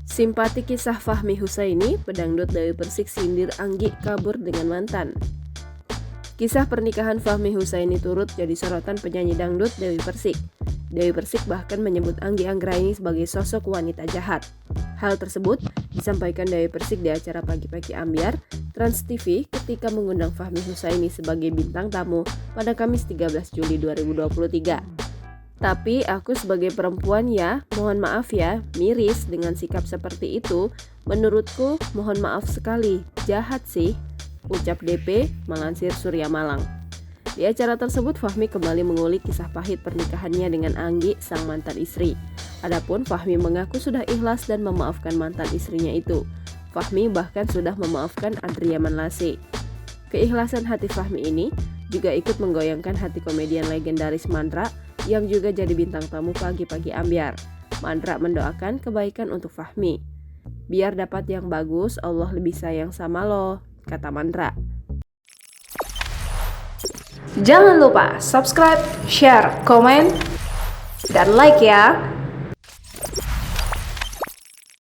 Simpati kisah Fahmi Husaini, pedangdut Dewi Persik sindir Anggi kabur dengan mantan. Kisah pernikahan Fahmi Husaini turut jadi sorotan penyanyi dangdut Dewi Persik. Dewi Persik bahkan menyebut Anggi Anggraini sebagai sosok wanita jahat. Hal tersebut disampaikan Dewi Persik di acara Pagi-Pagi Ambyar Trans TV ketika mengundang Fahmi Husaini sebagai bintang tamu pada Kamis 13 Juli 2023. Tapi aku sebagai perempuan ya, mohon maaf ya, miris dengan sikap seperti itu. Menurutku mohon maaf sekali, jahat sih, ucap DP melansir Surya Malang. Di acara tersebut Fahmi kembali mengulik kisah pahit pernikahannya dengan Anggi, sang mantan istri. Adapun Fahmi mengaku sudah ikhlas dan memaafkan mantan istrinya itu. Fahmi bahkan sudah memaafkan Adria Manlase. Keikhlasan hati Fahmi ini juga ikut menggoyangkan hati komedian legendaris Mandra yang juga jadi bintang tamu Pagi-Pagi Ambyar. Mandra mendoakan kebaikan untuk Fahmi. Biar dapat yang bagus, Allah lebih sayang sama lo, kata Mandra. Jangan lupa subscribe, share, komen, dan like ya.